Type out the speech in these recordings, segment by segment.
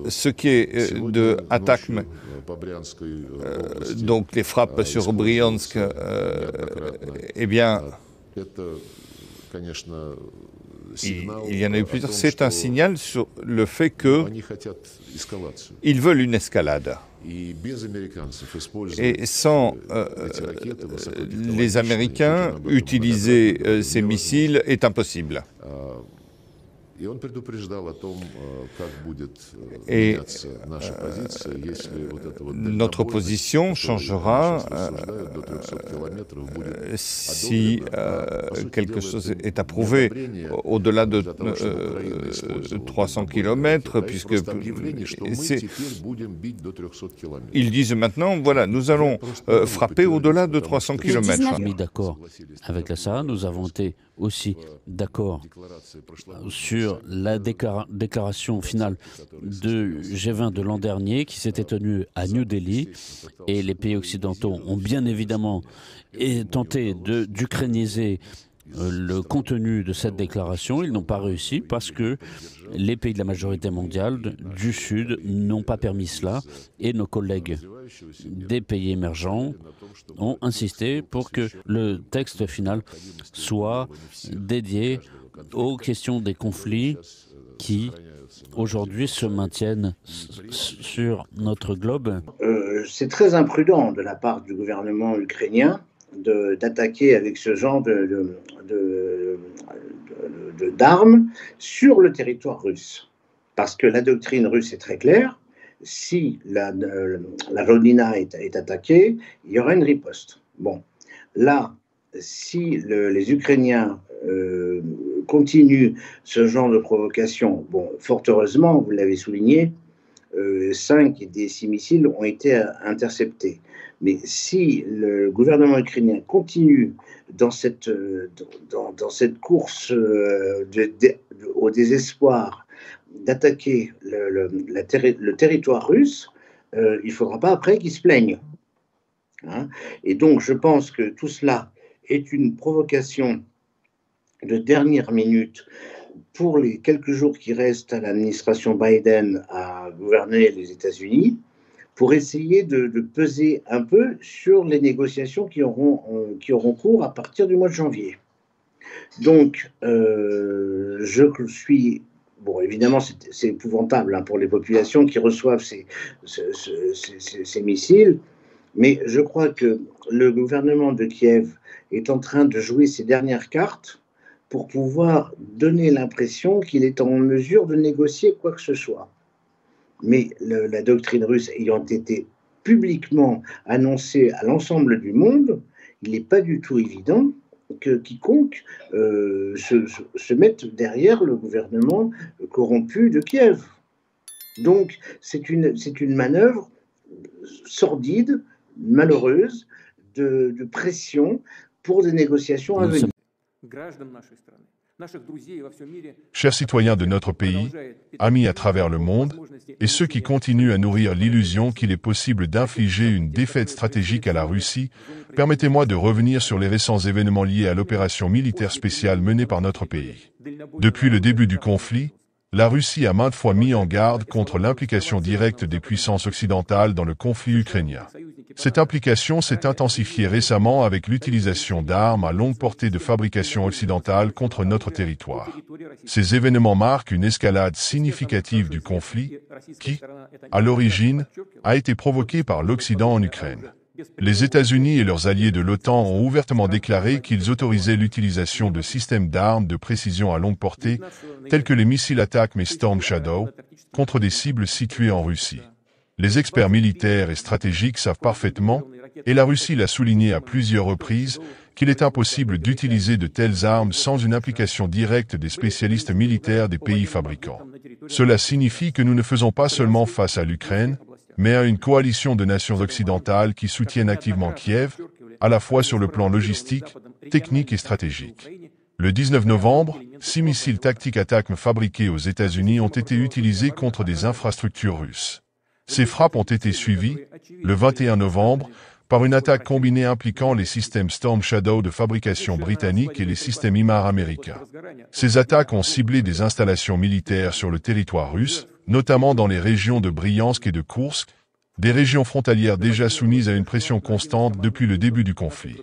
Ce qui est de attaques, donc les frappes sur Bryansk, eh bien, il y en a eu plusieurs. C'est un signal sur le fait qu'ils veulent une escalade. Et sans les Américains, utiliser ces missiles est impossible. Et notre position changera si quelque chose est approuvé au-delà de 300 km, puisque ils disent maintenant, voilà, nous allons frapper au-delà de 300 km. Nous avons mis d'accord avec la SAA, nous avons été aussi d'accord sur la déclaration finale de G20 de l'an dernier qui s'était tenue à New Delhi, et les pays occidentaux ont bien évidemment tenté d'ukrainiser le contenu de cette déclaration. Ils n'ont pas réussi parce que les pays de la majorité mondiale du Sud n'ont pas permis cela, et nos collègues des pays émergents ont insisté pour que le texte final soit dédié aux questions des conflits qui aujourd'hui se maintiennent sur notre globe. C'est très imprudent de la part du gouvernement ukrainien d'attaquer avec ce genre d'armes sur le territoire russe. Parce que la doctrine russe est très claire, si la Rodina est attaquée, il y aura une riposte. Bon, là, si les Ukrainiens continuent ce genre de provocation, bon, fort heureusement, vous l'avez souligné, 5 des 6 missiles ont été interceptés. Mais si le gouvernement ukrainien continue dans cette course au désespoir d'attaquer le territoire russe, il ne faudra pas après qu'ils se plaignent. Hein. Et donc je pense que tout cela est une provocation de dernière minute pour les quelques jours qui restent à l'administration Biden à gouverner les États-Unis, pour essayer de peser un peu sur les négociations qui auront cours à partir du mois de janvier. Donc, je suis... Bon, évidemment, c'est épouvantable hein, pour les populations qui reçoivent ces missiles, mais je crois que le gouvernement de Kiev est en train de jouer ses dernières cartes pour pouvoir donner l'impression qu'il est en mesure de négocier quoi que ce soit. Mais la doctrine russe ayant été publiquement annoncée à l'ensemble du monde, il n'est pas du tout évident que quiconque se mette derrière le gouvernement corrompu de Kiev. Donc c'est une manœuvre sordide, malheureuse, de pression pour des négociations à venir. Chers citoyens de notre pays, amis à travers le monde, et ceux qui continuent à nourrir l'illusion qu'il est possible d'infliger une défaite stratégique à la Russie, permettez-moi de revenir sur les récents événements liés à l'opération militaire spéciale menée par notre pays. Depuis le début du conflit, la Russie a maintes fois mis en garde contre l'implication directe des puissances occidentales dans le conflit ukrainien. Cette implication s'est intensifiée récemment avec l'utilisation d'armes à longue portée de fabrication occidentale contre notre territoire. Ces événements marquent une escalade significative du conflit qui, à l'origine, a été provoqué par l'Occident en Ukraine. Les États-Unis et leurs alliés de l'OTAN ont ouvertement déclaré qu'ils autorisaient l'utilisation de systèmes d'armes de précision à longue portée, tels que les missiles Attack et Storm Shadow, contre des cibles situées en Russie. Les experts militaires et stratégiques savent parfaitement, et la Russie l'a souligné à plusieurs reprises, qu'il est impossible d'utiliser de telles armes sans une implication directe des spécialistes militaires des pays fabricants. Cela signifie que nous ne faisons pas seulement face à l'Ukraine, mais à une coalition de nations occidentales qui soutiennent activement Kiev, à la fois sur le plan logistique, technique et stratégique. Le 19 novembre, 6 missiles tactiques Attack fabriqués aux États-Unis ont été utilisés contre des infrastructures russes. Ces frappes ont été suivies, le 21 novembre, par une attaque combinée impliquant les systèmes Storm Shadow de fabrication britannique et les systèmes HIMARS américains. Ces attaques ont ciblé des installations militaires sur le territoire russe, notamment dans les régions de Bryansk et de Koursk, des régions frontalières déjà soumises à une pression constante depuis le début du conflit.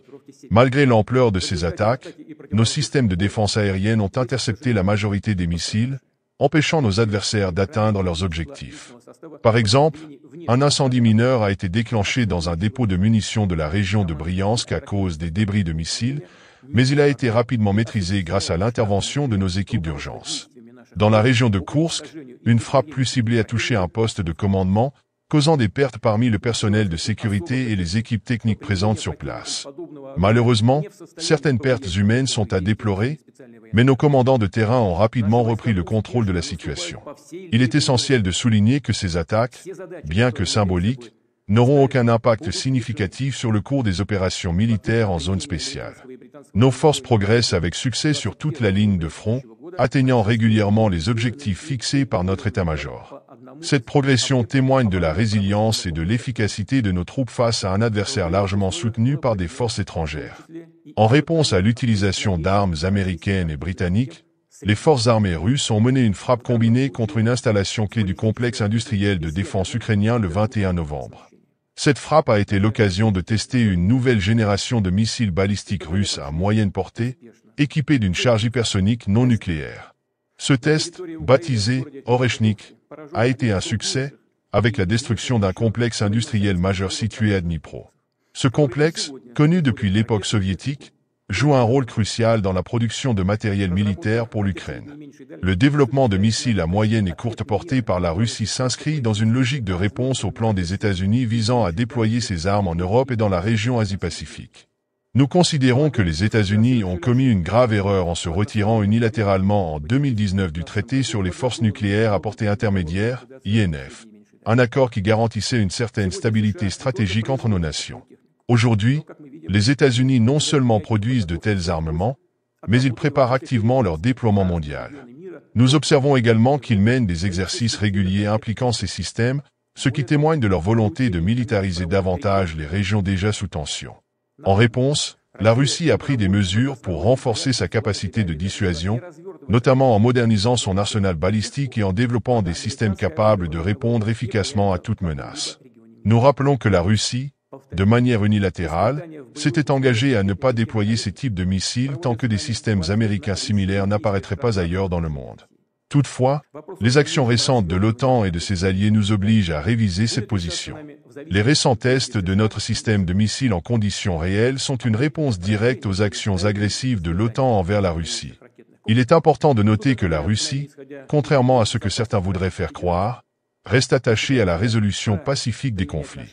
Malgré l'ampleur de ces attaques, nos systèmes de défense aérienne ont intercepté la majorité des missiles, empêchant nos adversaires d'atteindre leurs objectifs. Par exemple, un incendie mineur a été déclenché dans un dépôt de munitions de la région de Bryansk à cause des débris de missiles, mais il a été rapidement maîtrisé grâce à l'intervention de nos équipes d'urgence. Dans la région de Koursk, une frappe plus ciblée a touché un poste de commandement, causant des pertes parmi le personnel de sécurité et les équipes techniques présentes sur place. Malheureusement, certaines pertes humaines sont à déplorer, mais nos commandants de terrain ont rapidement repris le contrôle de la situation. Il est essentiel de souligner que ces attaques, bien que symboliques, n'auront aucun impact significatif sur le cours des opérations militaires en zone spéciale. Nos forces progressent avec succès sur toute la ligne de front, atteignant régulièrement les objectifs fixés par notre état-major. Cette progression témoigne de la résilience et de l'efficacité de nos troupes face à un adversaire largement soutenu par des forces étrangères. En réponse à l'utilisation d'armes américaines et britanniques, les forces armées russes ont mené une frappe combinée contre une installation clé du complexe industriel de défense ukrainien le 21 novembre. Cette frappe a été l'occasion de tester une nouvelle génération de missiles balistiques russes à moyenne portée, équipés d'une charge hypersonique non nucléaire. Ce test, baptisé Oreshnik, a été un succès, avec la destruction d'un complexe industriel majeur situé à Dnipro. Ce complexe, connu depuis l'époque soviétique, joue un rôle crucial dans la production de matériel militaire pour l'Ukraine. Le développement de missiles à moyenne et courte portée par la Russie s'inscrit dans une logique de réponse au plan des États-Unis visant à déployer ses armes en Europe et dans la région Asie-Pacifique. Nous considérons que les États-Unis ont commis une grave erreur en se retirant unilatéralement en 2019 du traité sur les forces nucléaires à portée intermédiaire, INF, un accord qui garantissait une certaine stabilité stratégique entre nos nations. Aujourd'hui, les États-Unis non seulement produisent de tels armements, mais ils préparent activement leur déploiement mondial. Nous observons également qu'ils mènent des exercices réguliers impliquant ces systèmes, ce qui témoigne de leur volonté de militariser davantage les régions déjà sous tension. En réponse, la Russie a pris des mesures pour renforcer sa capacité de dissuasion, notamment en modernisant son arsenal balistique et en développant des systèmes capables de répondre efficacement à toute menace. Nous rappelons que la Russie, de manière unilatérale, s'était engagée à ne pas déployer ces types de missiles tant que des systèmes américains similaires n'apparaîtraient pas ailleurs dans le monde. Toutefois, les actions récentes de l'OTAN et de ses alliés nous obligent à réviser cette position. Les récents tests de notre système de missiles en conditions réelles sont une réponse directe aux actions agressives de l'OTAN envers la Russie. Il est important de noter que la Russie, contrairement à ce que certains voudraient faire croire, reste attachée à la résolution pacifique des conflits.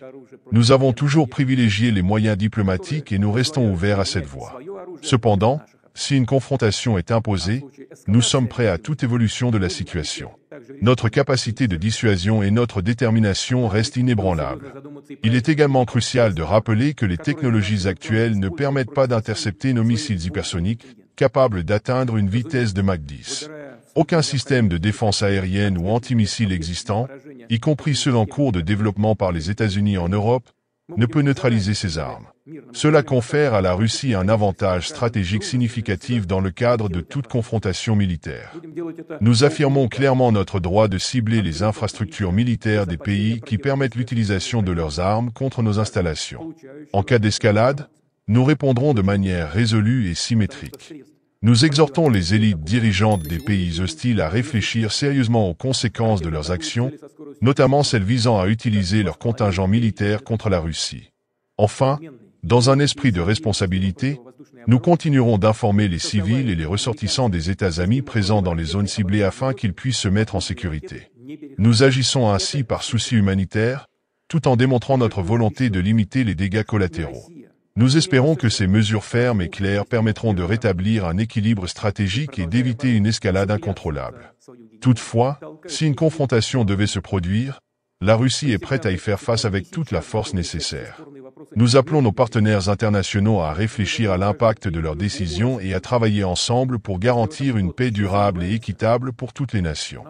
Nous avons toujours privilégié les moyens diplomatiques et nous restons ouverts à cette voie. Cependant, si une confrontation est imposée, nous sommes prêts à toute évolution de la situation. Notre capacité de dissuasion et notre détermination restent inébranlables. Il est également crucial de rappeler que les technologies actuelles ne permettent pas d'intercepter nos missiles hypersoniques, capables d'atteindre une vitesse de Mach 10. Aucun système de défense aérienne ou antimissile existant, y compris ceux en cours de développement par les États-Unis en Europe, ne peut neutraliser ces armes. Cela confère à la Russie un avantage stratégique significatif dans le cadre de toute confrontation militaire. Nous affirmons clairement notre droit de cibler les infrastructures militaires des pays qui permettent l'utilisation de leurs armes contre nos installations. En cas d'escalade, nous répondrons de manière résolue et symétrique. Nous exhortons les élites dirigeantes des pays hostiles à réfléchir sérieusement aux conséquences de leurs actions, notamment celles visant à utiliser leurs contingents militaires contre la Russie. Enfin, dans un esprit de responsabilité, nous continuerons d'informer les civils et les ressortissants des États amis présents dans les zones ciblées afin qu'ils puissent se mettre en sécurité. Nous agissons ainsi par souci humanitaire, tout en démontrant notre volonté de limiter les dégâts collatéraux. Nous espérons que ces mesures fermes et claires permettront de rétablir un équilibre stratégique et d'éviter une escalade incontrôlable. Toutefois, si une confrontation devait se produire, la Russie est prête à y faire face avec toute la force nécessaire. Nous appelons nos partenaires internationaux à réfléchir à l'impact de leurs décisions et à travailler ensemble pour garantir une paix durable et équitable pour toutes les nations.